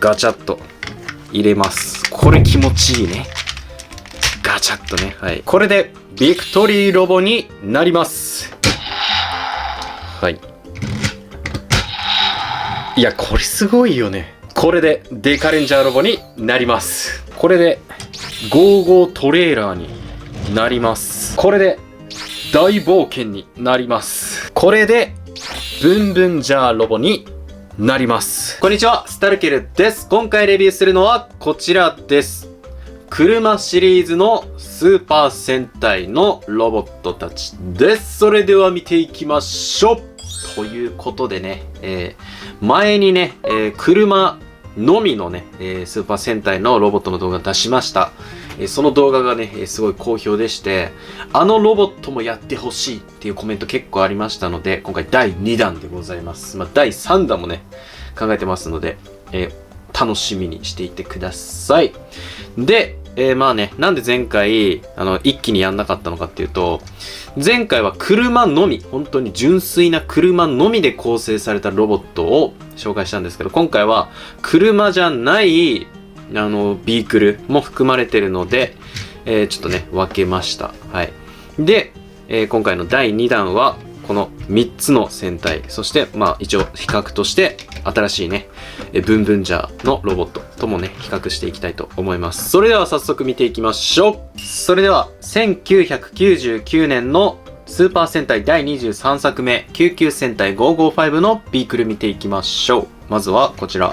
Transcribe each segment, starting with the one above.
ガチャッと入れます。これ気持ちいいね。ガチャッとね。はい。これでビクトリーロボになります。はい。いや、これすごいよね。これでデカレンジャーロボになります。これでゴーゴートレーラーになります。これで大冒険になります。これでブンブンジャーロボになります。こんにちは、スタルケルです。今回レビューするのはこちらです。車シリーズのスーパー戦隊のロボットたちです。それでは見ていきましょう。ということでね、前にね、車のみのね、スーパー戦隊のロボットの動画出しました。その動画がね、すごい好評でして、あのロボットもやってほしいっていうコメント結構ありましたので、今回第2弾でございます。第3弾もね、考えてますので、楽しみにしていてください。で、なんで前回、一気にやんなかったのかっていうと、前回は車のみ、本当に純粋な車のみで構成されたロボットを紹介したんですけど、今回は車じゃない、ビークルも含まれてるので、ちょっとね、分けました。はい。で、今回の第2弾は、この3つの戦隊、そして、一応比較として、新しいね、ブンブンジャーのロボットともね、比較していきたいと思います。それでは早速見ていきましょう。それでは、1999年のスーパー戦隊第23作目、救急戦隊555のビークル見ていきましょう。まずはこちら、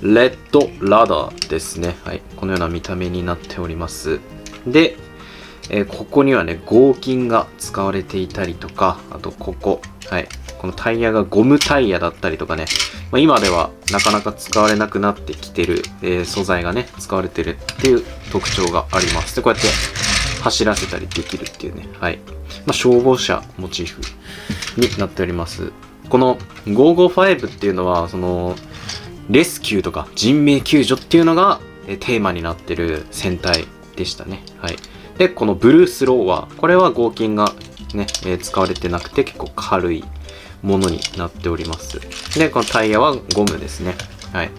レッドラダーですね。はい。このような見た目になっております。で、ここにはね、合金が使われていたりとか、あとここ、はい。このタイヤがゴムタイヤだったりとかね、今ではなかなか使われなくなってきてる、素材がね、使われてるっていう特徴があります。で、こうやって走らせたりできるっていうね、はい。消防車モチーフになっております。この555っていうのは、レスキューとか人命救助っていうのがテーマになってる戦隊でしたね。はい。で、このブルースローワー。これは合金がね、使われてなくて結構軽いものになっております。で、このタイヤはゴムですね。はい。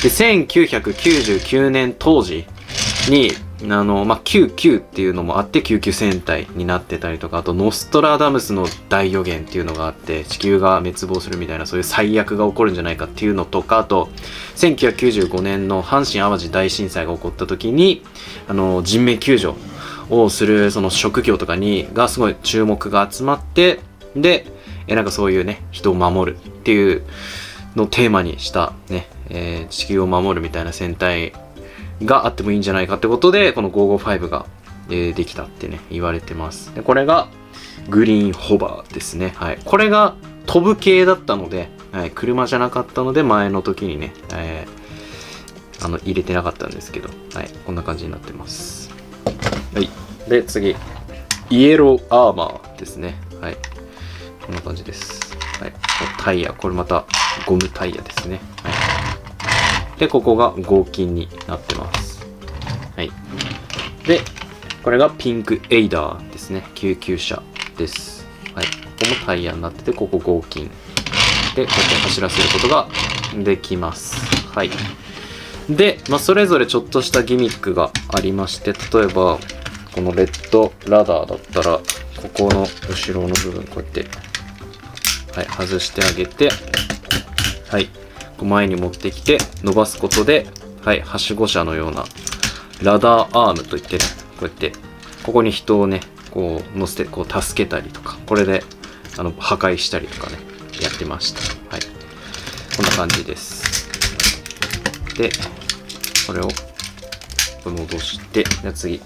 で、1999年当時に、99っていうのもあって救急戦隊になってたりとか、あとノストラダムスの大予言っていうのがあって地球が滅亡するみたいなそういう最悪が起こるんじゃないかっていうのとか、あと1995年の阪神淡路大震災が起こった時に人命救助をするその職業とかがすごい注目が集まって、でそういうね人を守るっていうのをテーマにしたね、地球を守るみたいな戦隊があってもいいんじゃないかってことで、この555が、できたってね言われてます。でこれがグリーンホバーですね。はい。これが飛ぶ系だったので、はい、車じゃなかったので前の時にね、入れてなかったんですけど、はい、こんな感じになってます。はい。で次、イエローアーマーですね。はい。こんな感じです。はい。タイヤ、これまたゴムタイヤですね。はい。で、ここが合金になってます。はい。で、これがピンクエイダーですね。救急車です。はい。ここもタイヤになってて、ここ合金。で、こうやって走らせることができます。はい。で、それぞれちょっとしたギミックがありまして、例えば、このレッドラダーだったら、ここの後ろの部分、こうやって、はい、外してあげて、はい。前に持ってきて伸ばすことで、はい、はしご車のようなラダーアームといってね、こうやってここに人をねこう乗せてこう助けたりとか、これで破壊したりとかねやってました。はい、こんな感じです。でこれを戻して、じゃあ次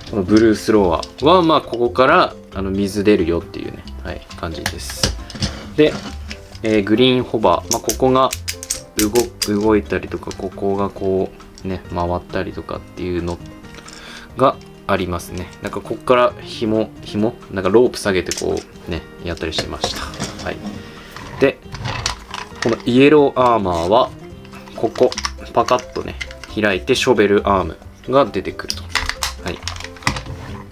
このブルースローワーはここから水出るよっていうね、はい、感じです。で、グリーンホバー、ここが動いたりとか、ここがこうね回ったりとかっていうのがありますね。ここから紐ロープ下げてこうねやったりしてました。はい。でこのイエローアーマーはここパカッとね開いてショベルアームが出てくると。はい。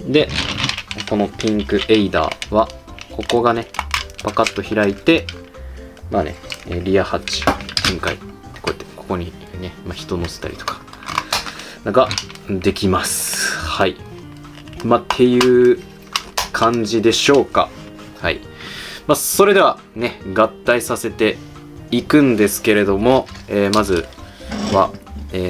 でこのピンクエイダーはここがねパカッと開いてリアハッチ展開、こうやってこここにね、人乗せたりとかなんかできます。はい。っていう感じでしょうか。はい。それではね、合体させていくんですけれども、まずは、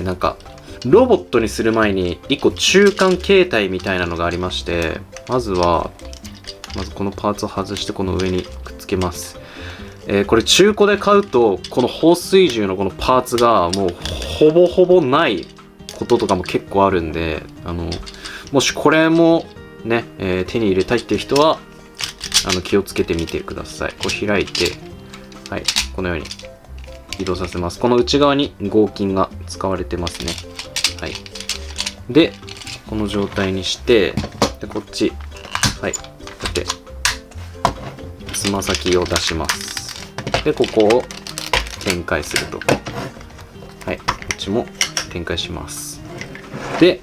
なんかロボットにする前に1個中間形態みたいなのがありまして、まずこのパーツを外してこの上にくっつけます。これ中古で買うとこの放水銃のこのパーツがもうほぼほぼないこととかも結構あるんで、もしこれもね、手に入れたいっていう人は気をつけてみてください。こう開いて、はい、このように移動させます。この内側に合金が使われてますね。はい。で、この状態にして、で、こっち、はい、こうやって、つま先を出します。で、ここを展開すると。はい、こっちも展開します。で、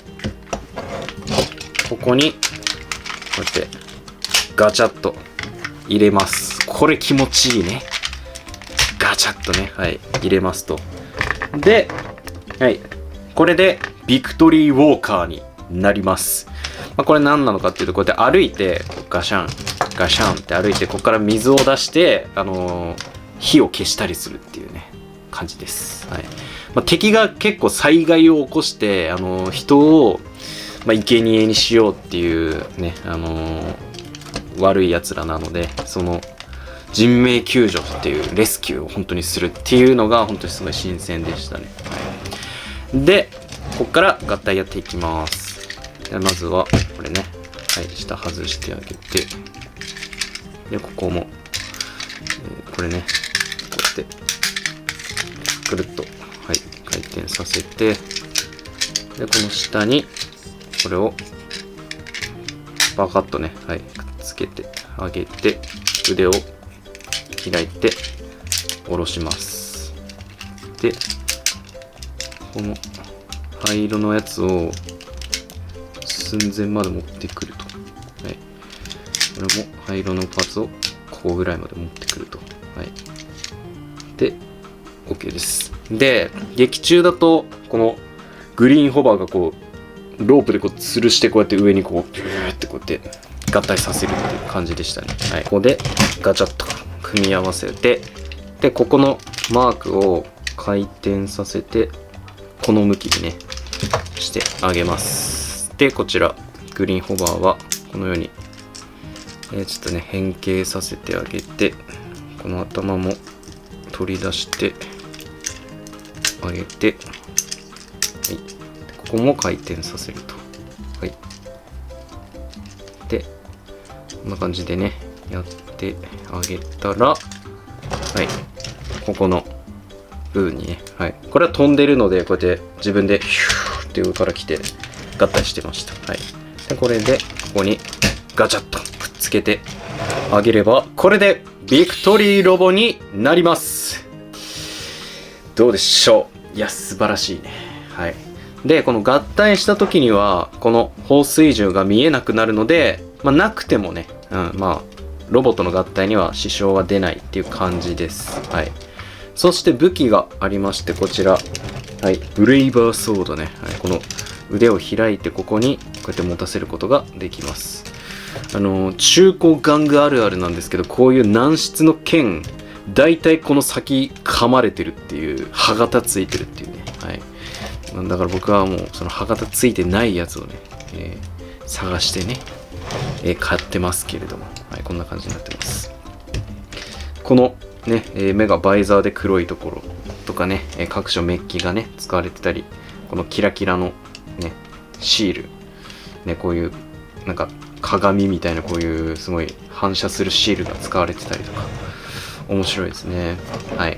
ここに、こうやって、ガチャッと入れます。これ気持ちいいね。ガチャッとね、はい、入れますと。で、はい、これでビクトリーウォーカーになります。これ何なのかっていうと、こうやって歩いて、ガシャン、ガシャンって歩いて、ここから水を出して、火を消したりするっていうね、感じです。はい。敵が結構災害を起こして、人を、生贄にしようっていうね、悪い奴らなので、その、人命救助っていうレスキューを本当にするっていうのが本当にすごい新鮮でしたね。はい、で、ここから合体やっていきます。でまずはこれね、はい、下外してあげて、でここも、これね、こうやってくるっと、はい、回転させて、でこの下にこれをバカッとね、はい、くっつけてあげて、腕を開いて下ろします。でこの灰色のやつを寸前まで持ってくると、はい、これも灰色のパーツをここぐらいまで持ってくると、はい、で OK です。で劇中だとこのグリーンホバーがこうロープでこう吊るして、こうやって上にこうビューってこうやって合体させるっていう感じでしたね。はい、ここでガチャッと組み合わせて、でここのマークを回転させてこの向きにねしてあげます。でこちらグリーンホバーはこのように、ちょっとね変形させてあげて、この頭も取り出してあげて、はい、ここも回転させると、はい、でこんな感じでねやってあげたら、はい、ここの部分にね、はい、これは飛んでるのでこうやって自分でヒューって上から来て合体してました。はい、でこれでここにガチャッとくっつけてあげれば、これでビクトリーロボになります。どうでしょう。いや素晴らしいね。はい、でこの合体した時にはこの放水銃が見えなくなるので、なくてもね、ロボットの合体には支障は出ないっていう感じです。はい、そして武器がありまして、こちら、はい、ブレイバーソードね、はい、この腕を開いてここにこうやって持たせることができます。中古玩具あるあるなんですけど、こういう軟質の剣、だいたいこの先噛まれてるっていう、歯型ついてるっていうね。はい、だから僕はもうその歯型ついてないやつをね、探してね、買ってますけれども、はい、こんな感じになってます。このね、目がバイザーで黒いところとかね、各所メッキがね使われてたり、このキラキラのねシールね、こういうなんか鏡みたいなこういうすごい反射するシールが使われてたりとか面白いですね。はい、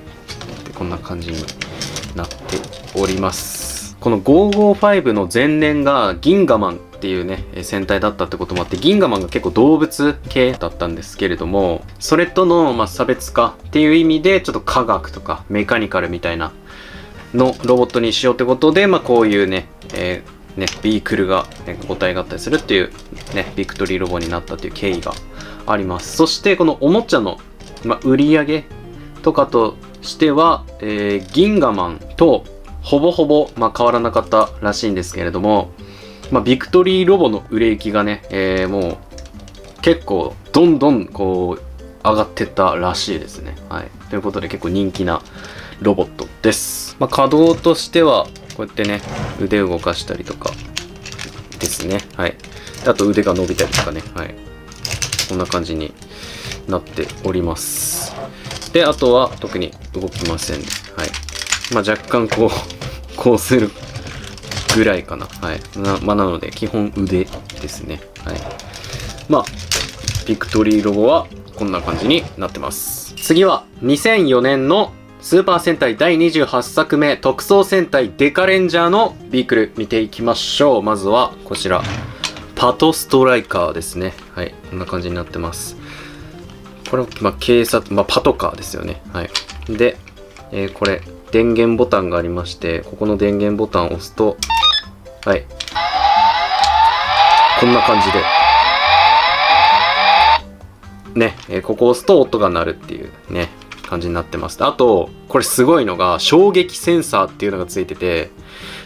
でこんな感じになっております。この555の前年が銀河マンっていうね戦隊だったってこともあって、銀河マンが結構動物系だったんですけれども、それとの差別化っていう意味でちょっと科学とかメカニカルみたいなのロボットにしようってことで、こういうねビークルが、個体合体するっていうねビクトリーロボになったという経緯があります。そしてこのおもちゃの、売り上げとかとしては、銀河マンとほぼほぼ、変わらなかったらしいんですけれども、ビクトリーロボの売れ行きがね、もう結構どんどんこう上がってったらしいですね。はい。ということで結構人気なロボットです。稼働としてはこうやってね、腕動かしたりとかですね。はい。あと腕が伸びたりとかね。はい。こんな感じになっております。で、あとは特に動きませんね。はい。若干こうするぐらいかな。はい。なので基本腕ですね。はい。ビクトリーロボはこんな感じになってます。次は2004年のスーパー戦隊第28作目特捜戦隊デカレンジャーのビークル見ていきましょう。まずはこちらパトストライカーですね。はい、こんな感じになってます。これは警察、パトカーですよね。はい。で、これ電源ボタンがありまして、ここの電源ボタンを押すと、はい、こんな感じでね、ここを押すと音が鳴るっていうね感じになってます。あとこれすごいのが衝撃センサーっていうのがついてて、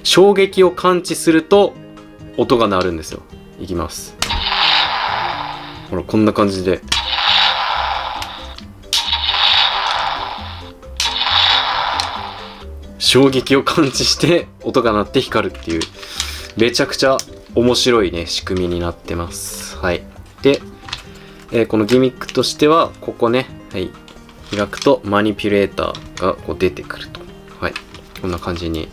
衝撃を感知すると音が鳴るんですよ。いきます。ほらこんな感じで衝撃を感知して音が鳴って光るっていうめちゃくちゃ面白いね仕組みになってます。はい。で、このギミックとしてはここね、はい、開くとマニピュレーターがこう出てくると、はい、こんな感じに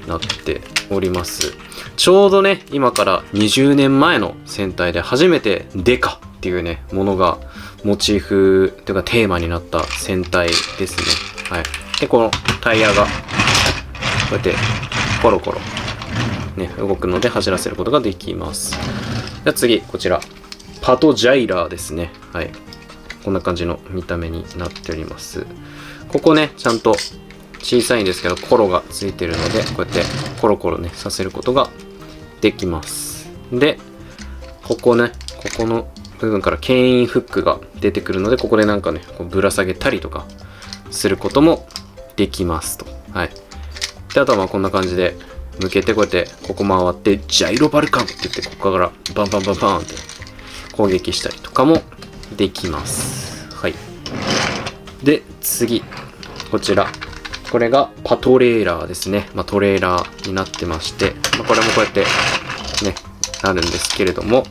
なっております。ちょうどね今から20年前の戦隊で初めてデカっていうねものがモチーフというかテーマになった戦隊ですね。はい。でこのタイヤがこうやってコロコロね動くので走らせることができます。じゃあ次こちらパトジャイラーですね。はい。こんな感じの見た目になっております。ここね、ちゃんと小さいんですけど、コロがついてるので、こうやってコロコロね、させることができます。で、ここね、ここの部分から牽引フックが出てくるので、ここでなんかね、こうぶら下げたりとかすることもできますと。はい。で、あとはこんな感じで、向けてこうやってここ回って、ジャイロバルカンって言って、ここからバンバンバンバンって攻撃したりとかもできます。はい。で、次。こちら。これがパトレーラーですね。トレーラーになってまして、これもこうやってね、なるんですけれども、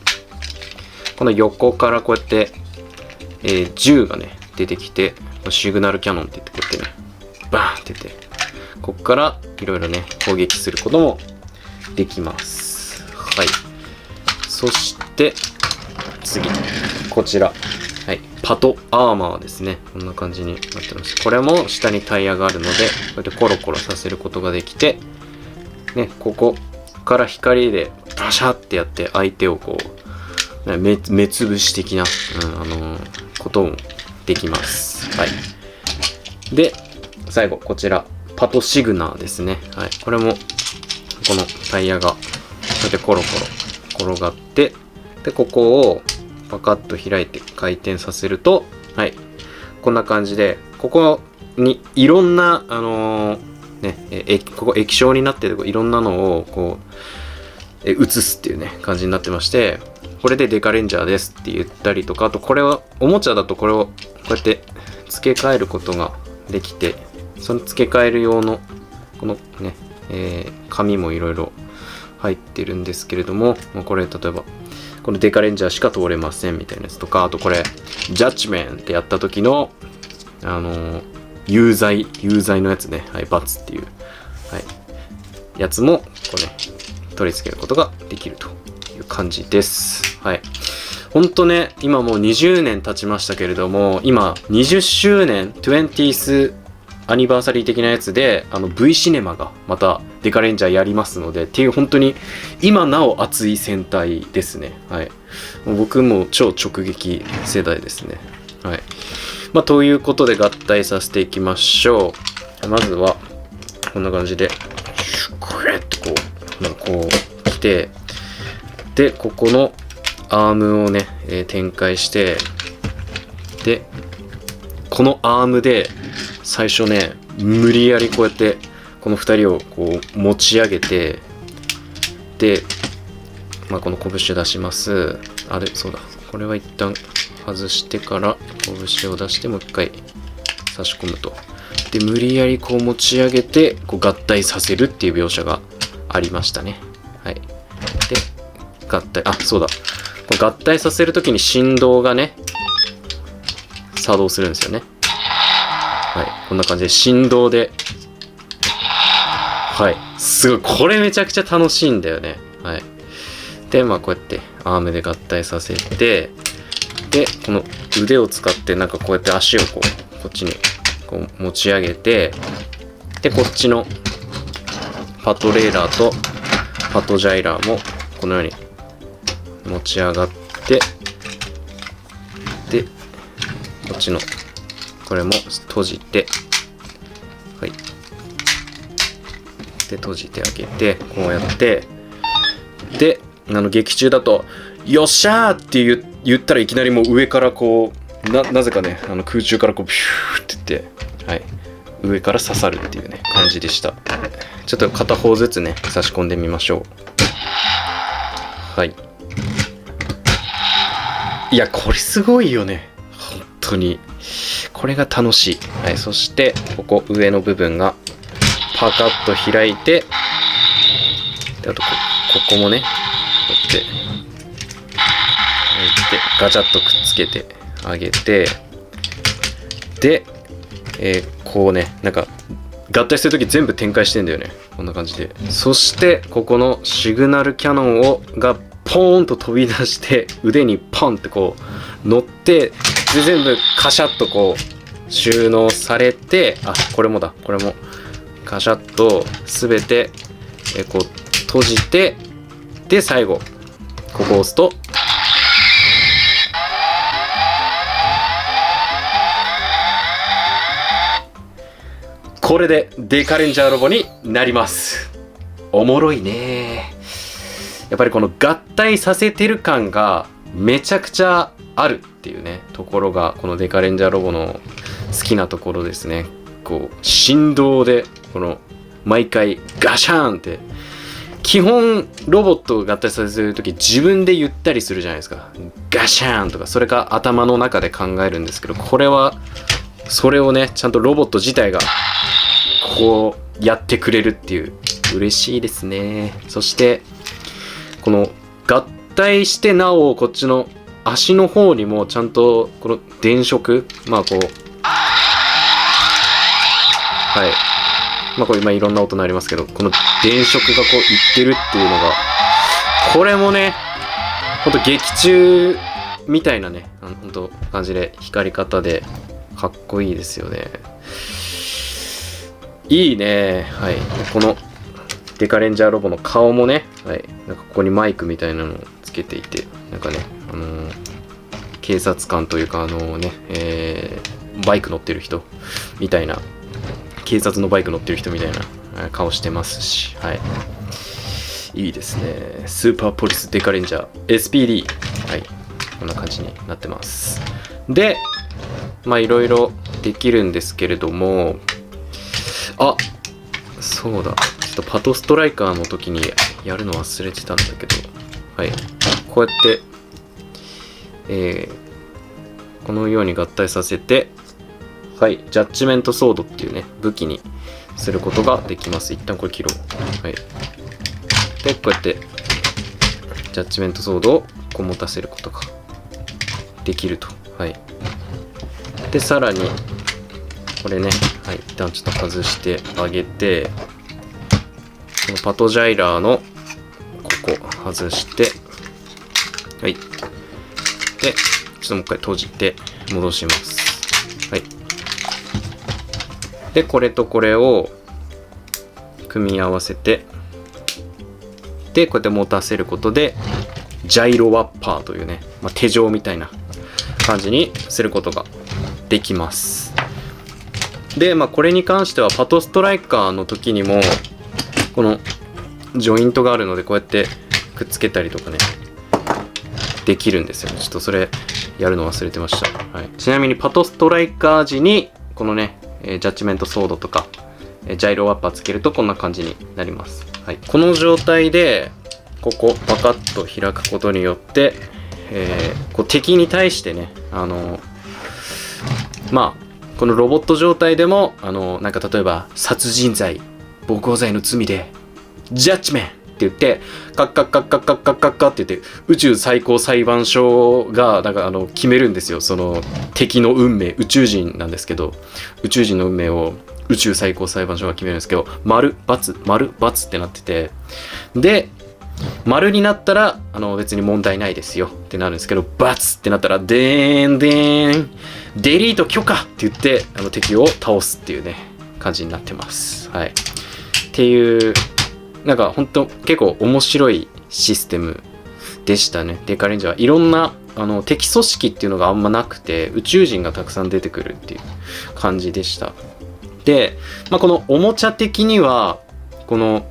この横からこうやって、銃がね、出てきて、シグナルキャノンって言ってこうやってね、バーンって言って、ここからいろいろね、攻撃することもできます。はい。そして、次。こちら。はい。パトアーマーですね。こんな感じになってます。これも下にタイヤがあるので、こうやってコロコロさせることができて、ね、ここから光でバシャってやって相手をこう、目つぶし的な、こともできます。はい。で、最後、こちら。パトシグナーですね。はい。これも、このタイヤが、こうやってコロコロ転がって、で、ここをパカッと開いて回転させると、はい。こんな感じで、ここにいろんな、ここ液晶になってて、いろんなのをこう、映すっていうね、感じになってまして、これでデカレンジャーですって言ったりとか、あとこれは、おもちゃだとこれをこうやって付け替えることができて、その付け替える用の、このね、紙もいろいろ入ってるんですけれども、これ例えば、このデカレンジャーしか通れませんみたいなやつとか、あとこれ、ジャッジメンってやった時の、有罪のやつね、はい、罰っていう、はい、やつも、こうね、取り付けることができるという感じです。はい。ほんとね、今もう20年経ちましたけれども、今、20周年、20th アニバーサリー的なやつで、V シネマがまたデカレンジャーやりますので、っていう本当に今なお熱い戦隊ですね。はい。僕も超直撃世代ですね。はい。ということで合体させていきましょう。まずは、こんな感じで、シュクレッとこう来て、で、ここのアームをね、展開して、で、このアームで、最初ね、無理やりこうやってこの2人をこう持ち上げて、で、まあ、この拳出します。あれ、そうだ。これは一旦外してから拳を出してもう一回差し込むと。で、無理やりこう持ち上げてこう合体させるっていう描写がありましたね。はい。で、合体、あ、そうだ。これ合体させるときに振動がね、作動するんですよね。はい。こんな感じで振動で、はい。すごい。これめちゃくちゃ楽しいんだよね。はい。で、まあこうやってアームで合体させて、で、この腕を使ってなんかこうやって足をこっちにこう持ち上げて、で、こっちのパトレーラーとパトジャイラーもこのように持ち上がって、で、こっちのこれも閉じて、はい。で、閉じてあげて、こうやって、で、劇中だと、よっしゃーって言ったらいきなりもう上からこう、なぜかね、空中からこう、ピューって言って、はい。上から刺さるっていうね、感じでした。ちょっと片方ずつね、差し込んでみましょう。はい。いや、これすごいよね。本当に。これが楽しい。はい。そして、ここ上の部分が、パカッと開いて、であとここもね、こうやって、ガチャッとくっつけてあげて、で、こうね、なんか、合体するとき全部展開してんだよね。こんな感じで。そして、ここのシグナルキャノンがポーンと飛び出して、腕にポンってこう乗って、で、全部カシャッとこう収納されて、あ、これもだ、これも。カシャッとすべて、こう閉じて、で、最後、ここを押すと、これでデカレンジャーロボになります。おもろいね。やっぱりこの合体させてる感がめちゃくちゃあるっていうね、ところがこのデカレンジャーロボの好きなところですね。こう振動でこの毎回ガシャーンって、基本ロボットを合体させるとき自分で言ったりするじゃないですか。ガシャーンとか、それか頭の中で考えるんですけど、これはそれをね、ちゃんとロボット自体がこうやってくれるっていう、嬉しいですね。そしてこの合体してなおこっちの足の方にもちゃんとこの電飾、まあこう、はい、まあこれ今いろんな音鳴りますけど、この電飾がこういってるっていうのが、これもね、ほんと劇中みたいなね、ほんと感じで光り方でかっこいいですよね。いいね。はい。このデカレンジャーロボの顔もね、はい。なんかここにマイクみたいなのをつけていて、なんかね、警察官というかバイク乗ってる人みたいな、警察のバイク乗ってる人みたいな顔してますし、はい。いいですね。スーパーポリスデカレンジャー SPD。はい。こんな感じになってます。で、まあいろいろできるんですけれども、あ、そうだ。ちょっとパトストライカーの時にやるの忘れてたんだけど、はい。こうやって、このように合体させて、はい。ジャッジメントソードっていうね、武器にすることができます。一旦これ切ろう。はい。で、こうやって、ジャッジメントソードをこう持たせることができると。はい。で、さらに、これね、はい、一旦ちょっと外してあげて、このパトジャイラーのここ外して、はい。で、ちょっともう一回閉じて戻します。はい。で、これとこれを組み合わせて、で、こうやって持たせることで、ジャイロワッパーというね、まあ、手錠みたいな感じにすることができます。で、まあこれに関してはパトストライカーの時にもこのジョイントがあるので、こうやってくっつけたりとかねできるんですよね。ちょっとそれやるの忘れてました。はい、ちなみにパトストライカー時にこのねジャッジメントソードとかジャイロワッパーつけるとこんな感じになります。はい、この状態でここパカッと開くことによって、こう敵に対してね、このロボット状態でもなんか例えば殺人罪暴行罪の罪でジャッジメンって言ってカッカッカッカッカッカッカッカって言って宇宙最高裁判所がなんか決めるんですよ。その敵の運命、宇宙人なんですけど、宇宙人の運命を宇宙最高裁判所が決めるんですけど、丸×丸×ってなってて、で丸になったら別に問題ないですよってなるんですけど、×ってなったらでーんでーんデリート許可って言って敵を倒すっていうね感じになってます。はい、っていうなんか本当結構面白いシステムでしたね。デカレンジャーいろんな敵組織っていうのがあんまなくて、宇宙人がたくさん出てくるっていう感じでした。で、このおもちゃ的にはこの、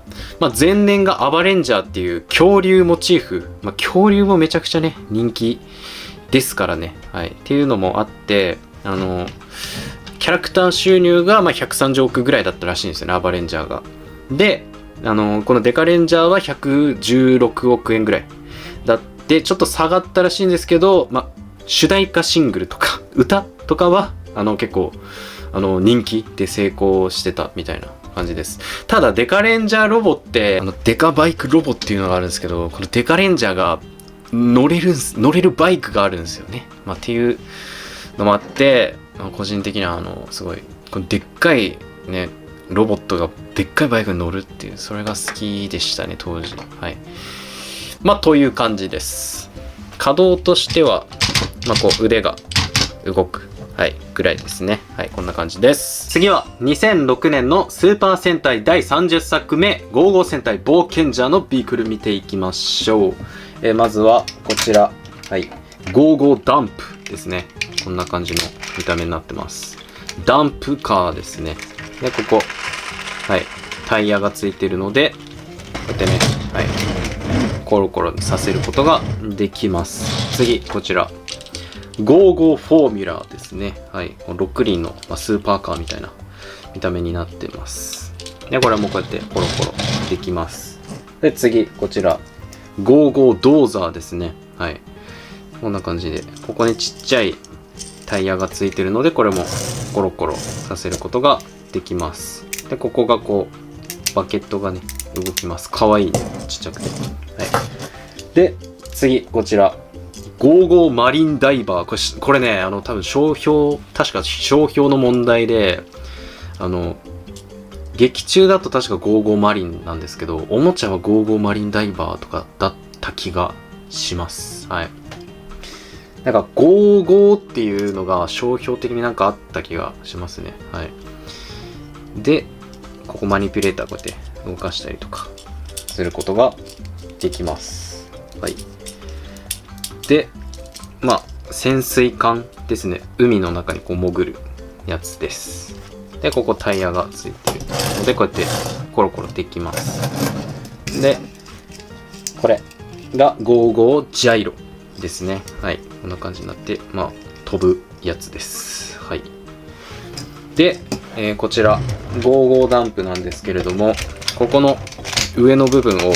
前年がアバレンジャーっていう恐竜モチーフ、恐竜もめちゃくちゃね人気ですからね、はい、っていうのもあってキャラクター収入が130億ぐらいだったらしいんですよね、アバレンジャーが。でこのデカレンジャーは116億円ぐらいだってちょっと下がったらしいんですけど、主題歌シングルとか歌とかは結構人気で成功してたみたいな感じです。ただデカレンジャーロボってデカバイクロボっていうのがあるんですけど、このデカレンジャーが乗れるバイクがあるんですよね。っていうのもあって個人的にはすごいこのでっかいねロボットがでっかいバイクに乗るっていう、それが好きでしたね当時。はい、という感じです。稼働としてはこう腕が動く、はい、ぐらいですね。はい、こんな感じです。次は2006年のスーパー戦隊第30作目ゴーゴー戦隊冒険者のビークル見ていきましょう。まずはこちら、はい、ゴーゴーダンプですね。こんな感じの見た目になってます。ダンプカーですね。でここ、はい、タイヤがついてるのでこうやってね、はい、コロコロさせることができます。次こちらゴーゴーフォーミュラーですね。はい、6輪のスーパーカーみたいな見た目になってます。でこれもこうやってコロコロできます。で次こちらゴーゴードーザーですね。はい、こんな感じでここにちっちゃいタイヤがついてるのでこれもコロコロさせることができます。でここがこうバケットがね動きます。かわいいね、ちっちゃくて。はい、で次こちらゴーゴーマリンダイバー。これね多分確か商標の問題で劇中だと確かゴーゴーマリンなんですけど、おもちゃはゴーゴーマリンダイバーとかだった気がします。はい、なんかゴーゴーっていうのが商標的になんかあった気がしますね。はい、でここマニピュレーターこうやって動かしたりとかすることができます。はい、で潜水艦ですね。海の中にこう潜るやつです。でここタイヤがついてるのでこうやってコロコロできます。でこれがゴーゴージャイロですね。はい、こんな感じになって飛ぶやつです。はい、で、こちらゴーゴーダンプなんですけれども、ここの上の部分をこ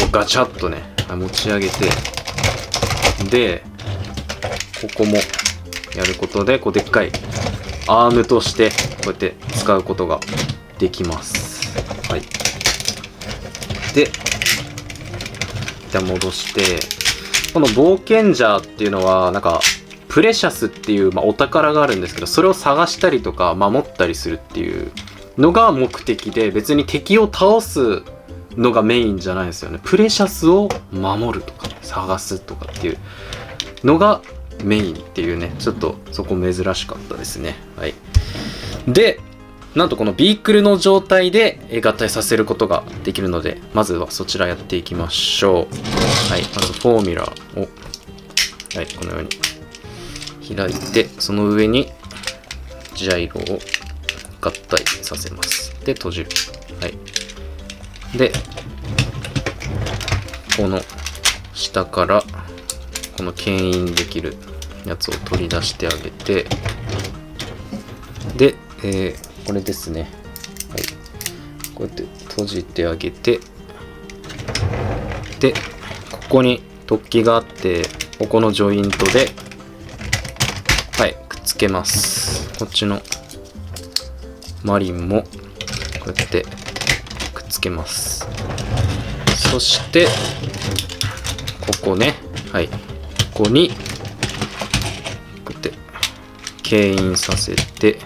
うガチャッとね持ち上げて、でここもやることでこうでっかいアームとしてこうやって使うことができます。はい、で一旦戻して、この冒険者っていうのはなんかプレシャスっていうお宝があるんですけど、それを探したりとか守ったりするっていうのが目的で、別に敵を倒すのがメインじゃないんですよね。プレシャスを守るとか探すとかっていうのがメインっていうね、ちょっとそこ珍しかったですね。はい、でなんとこのビークルの状態で合体させることができるので、まずはそちらやっていきましょう。はい、まずフォーミュラーを、はい、このように開いて、その上にジャイロを合体させます。で閉じる。はい、でこの下からこの牽引できるやつを取り出してあげて、で、これですね。はい、こうやって閉じてあげて、でここに突起があって、ここのジョイントでくっつけます。こっちのマリンもこうやってくっつけます。そしてここね、ここにこうやって牽引させて、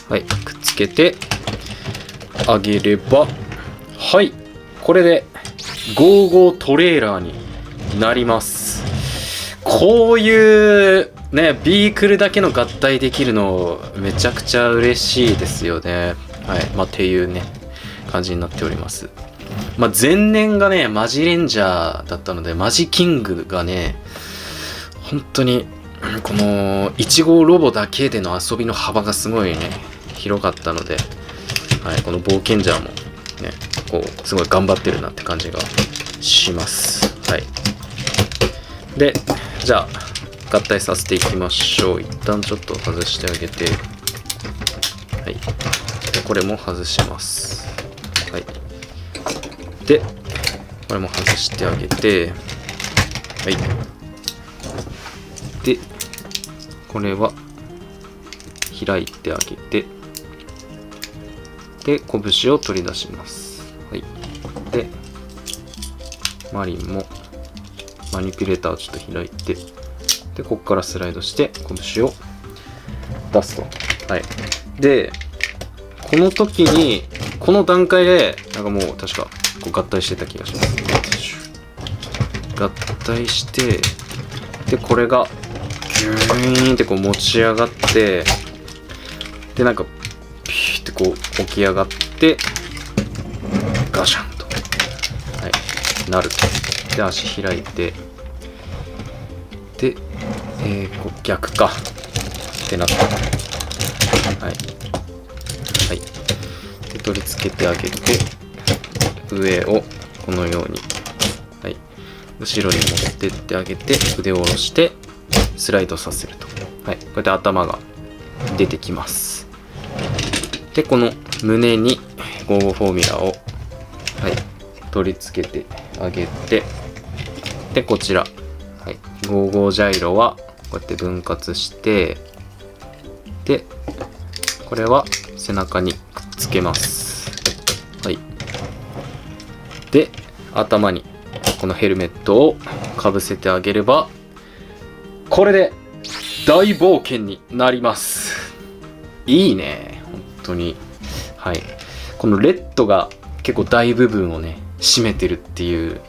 くっつけてあげれば、これで55トレーラーになります。こういうね、ビークルだけの合体できるのめちゃくちゃ嬉しいですよね。っていうね感じになっております。前年がねマジレンジャーだったので、マジキングがね本当にこの1号ロボだけでの遊びの幅がすごいね広かったので、この冒険者もねこうすごい頑張ってるなって感じがします。でじゃあ合体させていきましょう。一旦ちょっと外してあげて、でこれも外します。でこれも外してあげて、でこれは開いてあげて、で拳を取り出します。でマリンもマニピュレーターをちょっと開いて、でここからスライドして拳を出すと。でこの時にこの段階でなんかもう確かこう合体してた気がします。合体して、でこれがギューンってこう持ち上がって、でなんかピーってこう起き上がってガシャンと、なると。で足開いて、で、こう逆かってなった。で取り付けてあげて、上をこのように、後ろに持ってってあげて、腕を下ろしてスライドさせると。こうやって頭が出てきます。でこの胸に55フォーミュラを、取り付けてあげて、でこちら、55ジャイロはこうやって分割して、でこれは背中にくっつけます。で頭にこのヘルメットをかぶせてあげれば、これで大冒険になります。いいね本当に。このレッドが結構大部分をね占めてるっていうね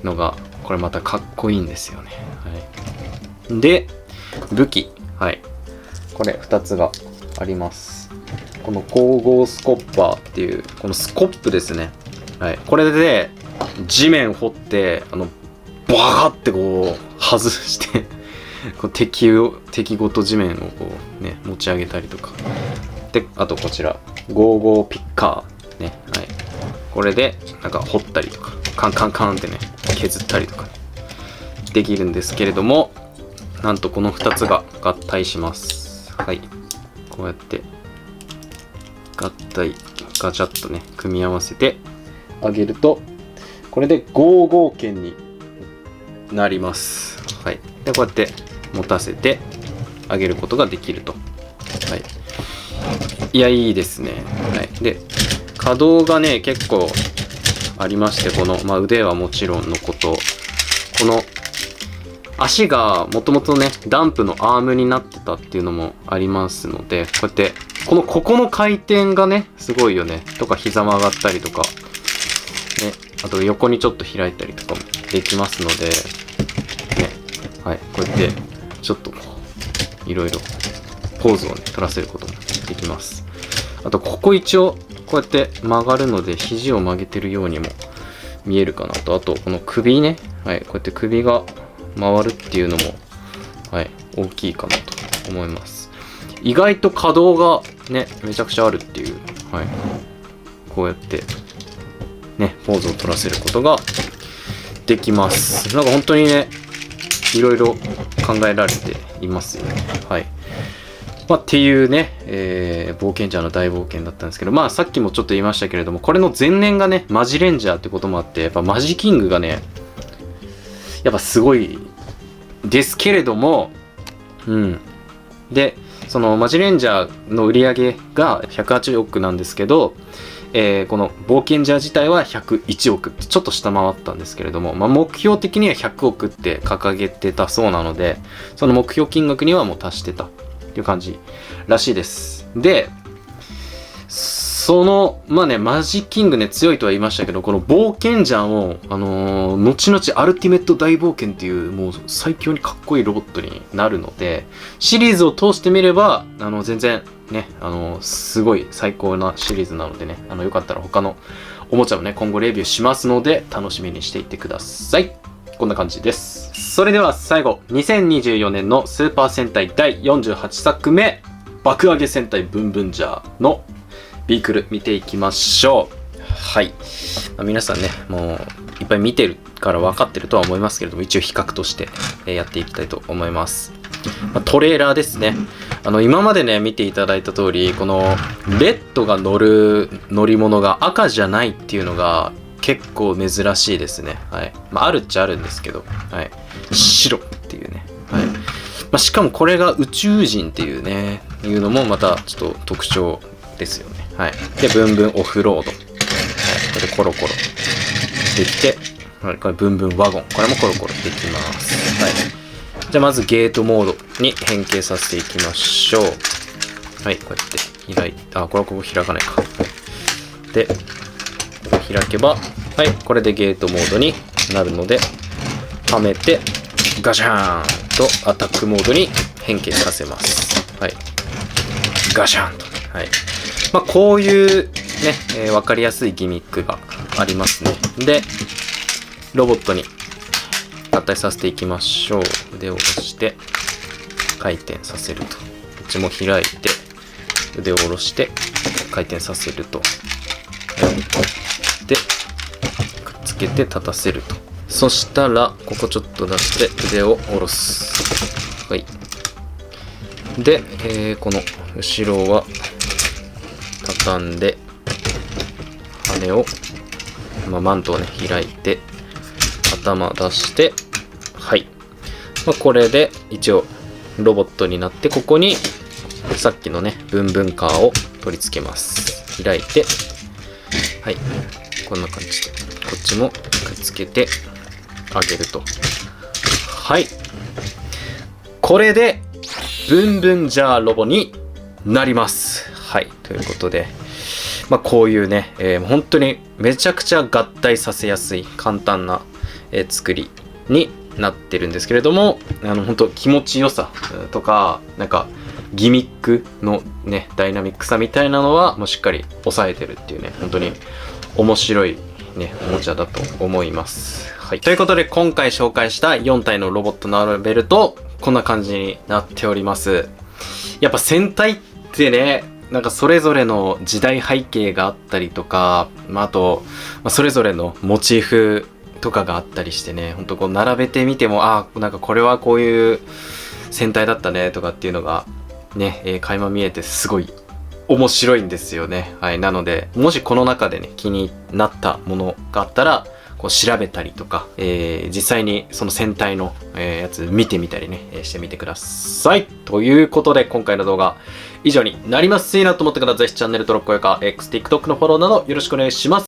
のが、これまたかっこいいんですよね。で武器、これ2つがあります。この55スコッパーっていうこのスコップですね。これで地面掘ってバカってこう外してこう敵ごと地面をこうね持ち上げたりとかで、あとこちら55ピッカーね、これでなんか掘ったりとかカンカンカンってね削ったりとかできるんですけれども、なんとこの2つが合体します。こうやって合体ガチャッとね組み合わせてあげると、これで55剣になります。でこうやって持たせてあげることができると。いやいいですね。で可動がね結構ありまして、この、腕はもちろんのこと、この足がもともとねダンプのアームになってたっていうのもありますので、こうやってここの回転がねすごいよね。とか膝曲がったりとかね、あと横にちょっと開いたりとかもできますのでね、こうやってちょっといろいろポーズをね取らせることもできます。あとここ一応こうやって曲がるので肘を曲げてるようにも見えるかなと。あとこの首ね、こうやって首が回るっていうのも大きいかなと思います。意外と可動がねめちゃくちゃあるっていう、こうやってねポーズを取らせることができます。なんか本当にねいろいろ考えられていますよね。っていうね、冒険者の大冒険だったんですけど、さっきもちょっと言いましたけれども、これの前年がね、マジレンジャーってこともあって、やっぱマジキングがね、やっぱすごいですけれども、で、そのマジレンジャーの売り上げが108億なんですけど、この冒険者自体は101億ってちょっと下回ったんですけれども、目標的には100億って掲げてたそうなので、その目標金額にはもう達してたっていう感じらしいです。で、そのマジキングね、強いとは言いましたけど、この冒険者を後々アルティメット大冒険っていうもう最強にかっこいいロボットになるので、シリーズを通してみれば全然ね、すごい最高なシリーズなのでね、よかったら他のおもちゃもね、今後レビューしますので楽しみにしていってください。こんな感じです。それでは最後、2024年のスーパー戦隊第48作目、爆上げ戦隊ブンブンジャーのビークル見ていきましょう。はい。皆さんね、もういっぱい見てるから分かってるとは思いますけれども、一応比較としてやっていきたいと思います。トレーラーですね。今までね、見ていただいた通り、このレッドが乗る乗り物が赤じゃないっていうのが結構珍しいですね。はい。あるっちゃあるんですけど、はい。白っていうね。はい。しかもこれが宇宙人っていうね、いうのもまたちょっと特徴ですよね。はい。で、ブンブンオフロード。はい。これでコロコロできて、はい、これブンブンワゴン。これもコロコロできます。はい。じゃあまずゲートモードに変形させていきましょう。はい。こうやって開いて、これ開かないか。で、ここ開けば、はい。これでゲートモードになるので、はめて、ガシャーンとアタックモードに変形させます。はい。ガシャーンと。はい。こういうね、わかりやすいギミックがありますね。で、ロボットに合体させていきましょう。腕を下ろして、回転させると。こっちも開いて、腕を下ろして、回転させると。はい、で、くっつけて立たせると。そしたら、ここちょっと出して腕を下ろす。はい。で、この後ろは、畳んで羽を、マントをね開いて頭出して、はい、これで一応ロボットになって、ここにさっきのねブンブンカーを取り付けます。開いて、はい、こんな感じでこっちもくっつけてあげると。はい、これでブンブンジャーロボになります。はい。ということで、こういうね、本当にめちゃくちゃ合体させやすい簡単な、作りになってるんですけれども、本当気持ちよさとか、ギミックのね、ダイナミックさみたいなのはもうしっかり抑えてるっていうね、本当に面白いね、おもちゃだと思います。はい。ということで、今回紹介した4体のロボット並べると、こんな感じになっております。やっぱ戦隊ってね、それぞれの時代背景があったりとか、あと、それぞれのモチーフとかがあったりしてね、ほんとこう並べてみても、これはこういう戦隊だったねとかっていうのがね、垣間見えてすごい面白いんですよね。はい。なので、もしこの中でね、気になったものがあったら、こう調べたりとか、実際にその戦隊の、やつ見てみたりね、してみてください。ということで、今回の動画以上になります。いいなと思った方はぜひチャンネル登録、高評価、X、TikTok のフォローなどよろしくお願いします。